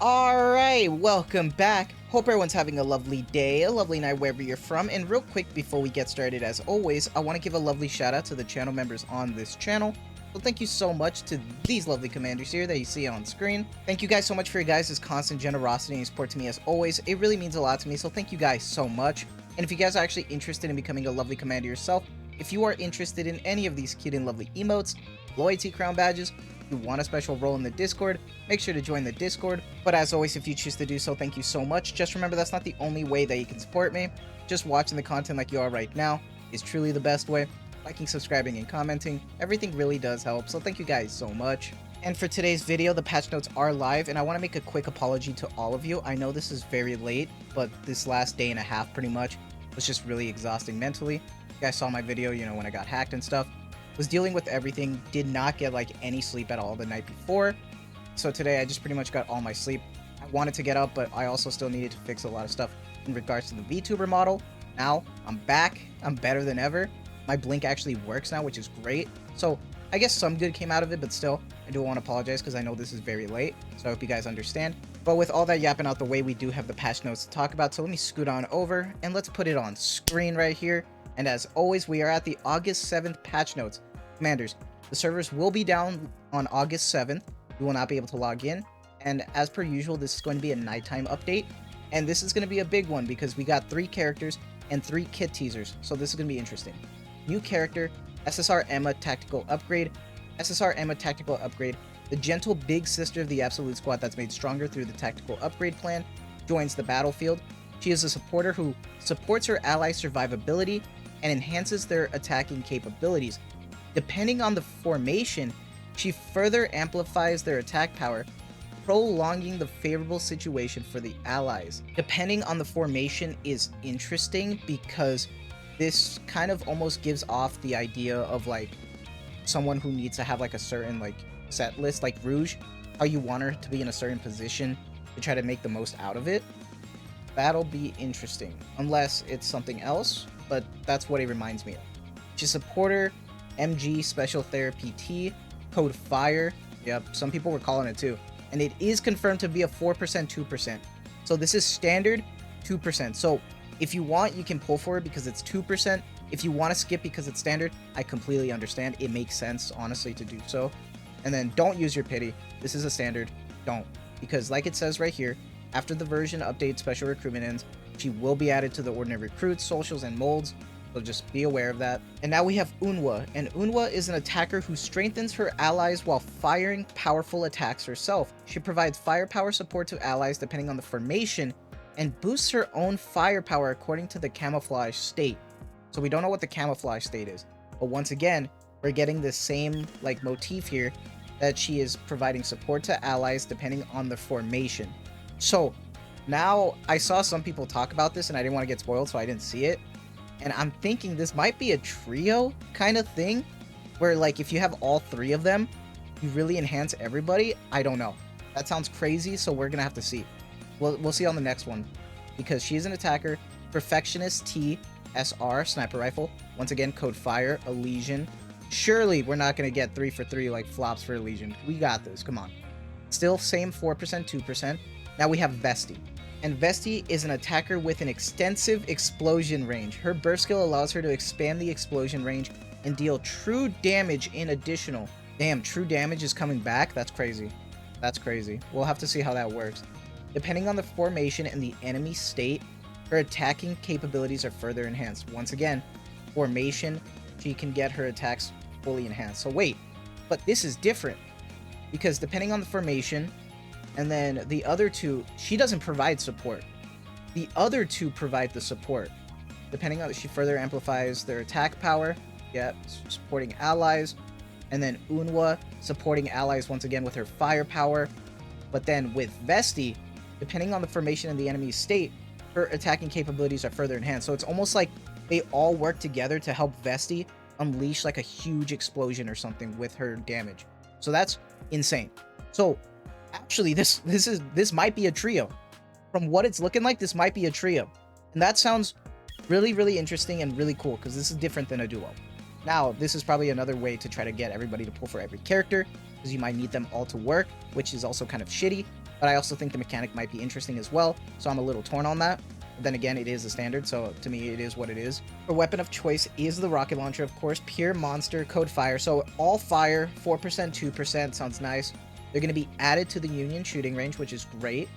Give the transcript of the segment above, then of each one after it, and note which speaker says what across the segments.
Speaker 1: Alright, welcome back. Hope everyone's having a lovely day, a lovely night wherever you're from. And real quick before we get started, as always, I want to give a lovely shout out to the channel members on this channel. So thank you so much to these lovely commanders here that you see on screen. Thank you guys so much for your guys' constant generosity and support to me as always. It really means a lot to me, so thank you guys so much. And if you guys are actually interested in becoming a lovely commander yourself, if you are interested in any of these cute and lovely emotes, loyalty crown badges, you want a special role in the Discord, make sure to join the Discord. But as always, if you choose to do so, thank you so much. Just remember, that's not the only way that you can support me. Just watching the content like you are right now is truly the best way. Liking, subscribing, and commenting, everything really does help, so thank you guys so much. And for today's video, the patch notes are live, and I want to make a quick apology to all of you. I know this is very late, but this last day and a half pretty much was just really exhausting mentally. You guys saw my video, you know, when I got hacked and stuff. Was dealing with everything, did not get like any sleep at all the night before. So today I just pretty much got all my sleep. I wanted to get up, but I also still needed to fix a lot of stuff in regards to the Vtuber model. Now I'm back, I'm better than ever. My blink actually works now, which is great. So I guess some good came out of it, but still, I do want to apologize because I know this is very late. So I hope you guys understand. But with all that yapping out the way, we do have the patch notes to talk about. So let me scoot on over and let's put it on screen right here. And as always, we are at the August 7th patch notes. Commanders, the servers will be down on August 7th. You will not be able to log in. And as per usual, this is going to be a nighttime update. And this is going to be a big one because we got 3 characters and 3 kit teasers. So this is going to be interesting. New character, SSR Emma Tactical Upgrade. SSR Emma Tactical Upgrade, the gentle big sister of the Absolute Squad that's made stronger through the Tactical Upgrade plan, joins the battlefield. She is a supporter who supports her allies' survivability and enhances their attacking capabilities. Depending on the formation, she further amplifies their attack power, prolonging the favorable situation for the allies. Depending on the formation is interesting because this kind of almost gives off the idea of like someone who needs to have like a certain like set list, like Rouge, how you want her to be in a certain position to try to make the most out of it. That'll be interesting, unless it's something else, but that's what it reminds me of. She's a supporter, MG Special Therapy T, code FIRE, yep, some people were calling it too, and it is confirmed to be a 4% 2%, so this is standard 2%, so if you want, you can pull for it because it's 2%. If you want to skip because it's standard, I completely understand. It makes sense, honestly, to do so. And then don't use your pity. This is a standard. Don't. Because like it says right here, after the version update special recruitment ends, she will be added to the ordinary recruits, socials, and molds. So just be aware of that. And now we have Unwa. And Unwa is an attacker who strengthens her allies while firing powerful attacks herself. She provides firepower support to allies depending on the formation and boosts her own firepower according to the camouflage state. So we don't know what the camouflage state is, but once again, we're getting the same like motif here that she is providing support to allies depending on the formation. So now I saw some people talk about this and I didn't want to get spoiled, so I didn't see it. And I'm thinking this might be a trio kind of thing where like if you have all 3 of them, you really enhance everybody. I don't know. That sounds crazy, so we're gonna have to see. We'll see on the next one, because she is an attacker, Perfectionist T, SR, Sniper Rifle, once again, code FIRE, Elysian. Surely we're not going to get 3 for 3 like flops for Elysian. We got this, come on. Still same 4%, 2%. Now we have Vesti. And Vesti is an attacker with an extensive explosion range. Her burst skill allows her to expand the explosion range and deal true damage in additional. Damn, true damage is coming back? That's crazy. That's crazy. We'll have to see how that works. Depending on the formation and the enemy state, her attacking capabilities are further enhanced. Once again, formation, she can get her attacks fully enhanced. So wait, but this is different because depending on the formation, and then the other 2, she doesn't provide support. The other 2 provide the support. Depending on, she further amplifies their attack power. Yeah, supporting allies. And then Unwa supporting allies once again with her firepower. But then with Vesti, depending on the formation and the enemy's state, her attacking capabilities are further enhanced. So it's almost like they all work together to help Vesti unleash like a huge explosion or something with her damage. So that's insane. So actually this might be a trio. From what it's looking like, this might be a trio. And that sounds really, really interesting and really cool because this is different than a duo. Now, this is probably another way to try to get everybody to pull for every character because you might need them all to work, which is also kind of shitty. but I also think the mechanic might be interesting as well, so I'm a little torn on that. But then again, it is a standard, so to me, it is what it is. Her weapon of choice is the rocket launcher, of course, pure monster, code fire, so all fire, 4%, 2%, sounds nice. They're going to be added to the Union shooting range, which is great.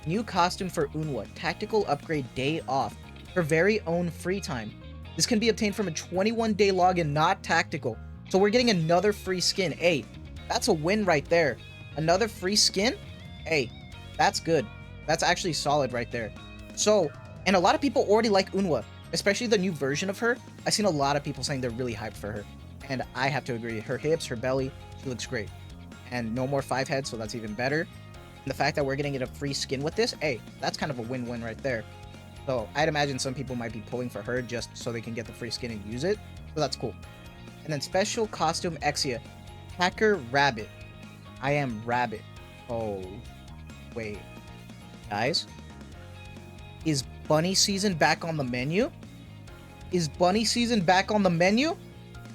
Speaker 1: New costume for Unwa, tactical upgrade day off, her very own free time. This can be obtained from a 21-day login, not tactical. So we're getting another free skin. Hey, that's a win right there. Another free skin? Hey, that's good. That's actually solid right there. So, and a lot of people already like Unwa, especially the new version of her. I've seen a lot of people saying they're really hyped for her. And I have to agree. Her hips, her belly, she looks great. And no more 5 heads, so that's even better. And the fact that we're getting a free skin with this, hey, that's kind of a win-win right there. So I'd imagine some people might be pulling for her just so they can get the free skin and use it. So that's cool. And then special costume Exia, Hacker Rabbit. I am Rabbit. Oh, wait. Guys? Is bunny season back on the menu? Is bunny season back on the menu?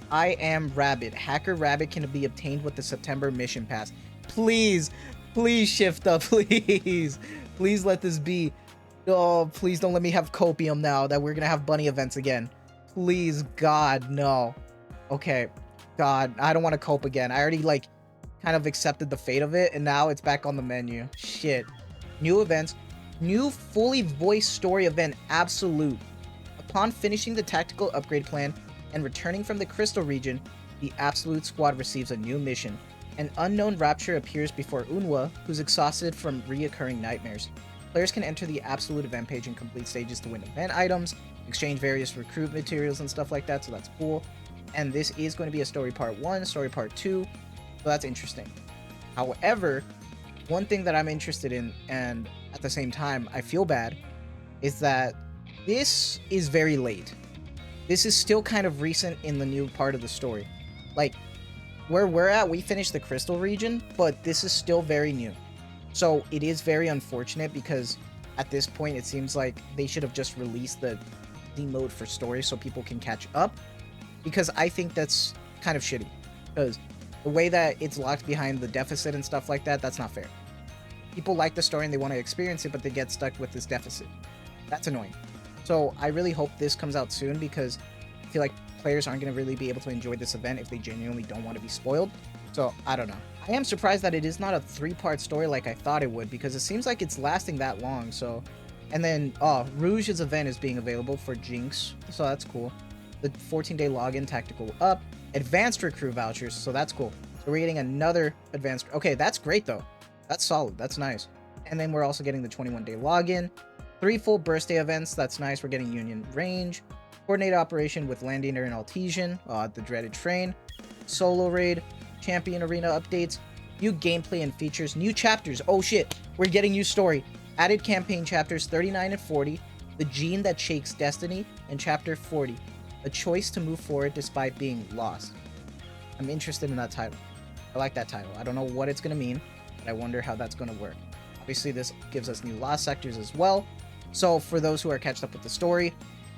Speaker 1: I am Rabbit. Hacker Rabbit can be obtained with the September mission pass. Please, please shift up, please. Please let this be. Oh, please don't let me have copium now that we're gonna have bunny events again. Please, God, no. Okay, God, I don't want to cope again. I already, like, kind of accepted the fate of it, and now it's back on the menu. Shit. New events. New fully voiced story event, Absolute. Upon finishing the tactical upgrade plan and returning from the Crystal region, the Absolute squad receives a new mission. An unknown rapture appears before Unwa, who's exhausted from reoccurring nightmares. Players can enter the Absolute event page and complete stages to win event items, exchange various recruit materials and stuff like that, so that's cool. And this is going to be a story part 1, story part 2, so that's interesting. However, one thing that I'm interested in, and at the same time I feel bad, is that this is very late. This is still kind of recent in the new part of the story. Like, where we're at, we finished the Crystal region, but this is still very new. So it is very unfortunate because at this point it seems like they should have just released the mode for story so people can catch up, because I think that's kind of shitty, because the way that it's locked behind the deficit and stuff like that, that's not fair. People like the story and they want to experience it, but they get stuck with this deficit. That's annoying. So I really hope this comes out soon, because I feel like players aren't going to really be able to enjoy this event if they genuinely don't want to be spoiled. So I don't know. I am surprised that it is not a 3-part story like I thought it would, because it seems like it's lasting that long. So, and then Rouge's event is being available for Jinx, so that's cool. The 14-day login tactical up, advanced recruit vouchers, so that's cool. So we're getting another advanced. Okay, that's great though. That's solid. That's nice. And then we're also getting the 21-day login, 3 full birthday events. That's nice. We're getting Union range, coordinated operation with Landiner and Altesian, the dreaded train, solo raid, champion arena updates, new gameplay and features, new chapters. Oh shit, we're getting new story. Added campaign chapters 39 and 40, the gene that shakes destiny, and chapter 40, a choice to move forward despite being lost. I'm interested in that title. I like that title. I don't know what it's going to mean, but I wonder how that's going to work. Obviously, this gives us new lost sectors as well. So for those who are catched up with the story,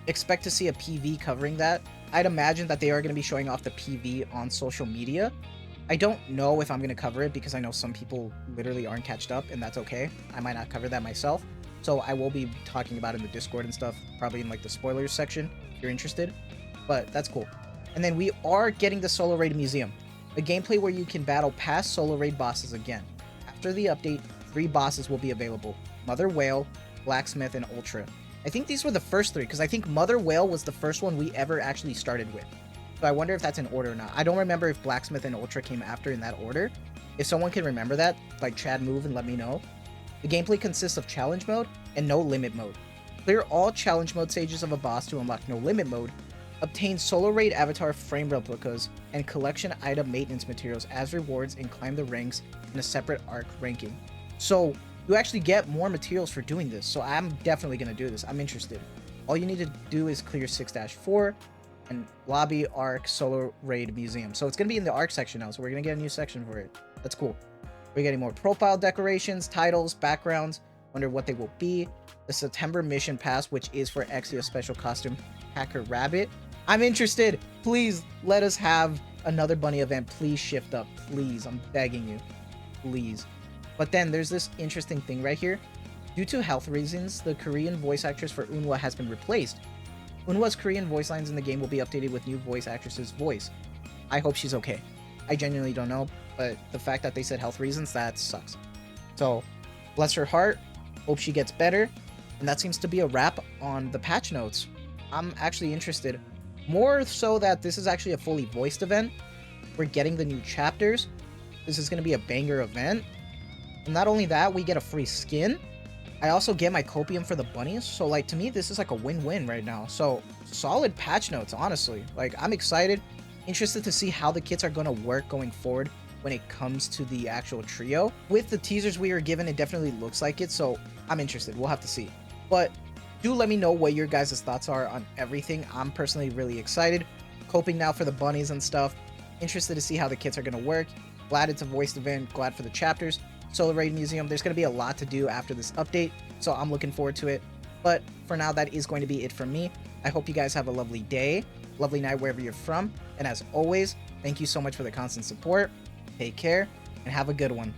Speaker 1: expect to see a PV covering that. I'd imagine that they are going to be showing off the PV on social media. I don't know if I'm going to cover it, because I know some people literally aren't catched up, and that's okay. I might not cover that myself. So I will be talking about it in the Discord and stuff, probably in like the spoilers section if you're interested. But that's cool. And then we are getting the Solo Raid Museum, a gameplay where you can battle past Solo Raid bosses again. After the update, 3 bosses will be available: Mother Whale, Blacksmith, and Ultra. I think these were the first 3, because I think Mother Whale was the first one we ever actually started with. So I wonder if that's in order or not. I don't remember if Blacksmith and Ultra came after in that order. If someone can remember that, like Chad move and let me know. The gameplay consists of challenge mode and no limit mode. Clear all challenge mode stages of a boss to unlock no limit mode. Obtain Solo Raid avatar frame replicas and collection item maintenance materials as rewards, and climb the ranks in a separate arc ranking. So you actually get more materials for doing this. So I'm definitely going to do this. I'm interested. All you need to do is clear 6-4 and lobby arc Solo Raid Museum. So it's going to be in the arc section now. So we're going to get a new section for it. That's cool. We're getting more profile decorations, titles, backgrounds. Wonder what they will be. The September mission pass, which is for Exia special costume Hacker Rabbit. I'm interested. Please let us have another bunny event. Please shift up. Please. I'm begging you. Please. But then there's this interesting thing right here. Due to health reasons, the Korean voice actress for Eunhwa has been replaced. Eunhwa's Korean voice lines in the game will be updated with new voice actress's voice. I hope she's okay. I genuinely don't know, but the fact that they said health reasons, that sucks. So, bless her heart, hope she gets better, and that seems to be a wrap on the patch notes. I'm actually interested, more so that this is actually a fully voiced event. We're getting the new chapters. This is going to be a banger event. And not only that, we get a free skin. I also get my copium for the bunnies, so like to me this is like a win-win right now. So solid patch notes, honestly. Like I'm excited, interested to see how the kits are going to work going forward when it comes to the actual trio. With the teasers we were given, it definitely looks like it, so I'm interested. We'll have to see. But do let me know what your guys' thoughts are on everything. I'm personally really excited. Coping now for the bunnies and stuff. Interested to see how the kits are going to work. Glad it's a voiced event. Glad for the chapters. Solar Raid Museum. There's going to be a lot to do after this update, so I'm looking forward to it. But for now, that is going to be it from me. I hope you guys have a lovely day, lovely night wherever you're from. And as always, thank you so much for the constant support. Take care and have a good one.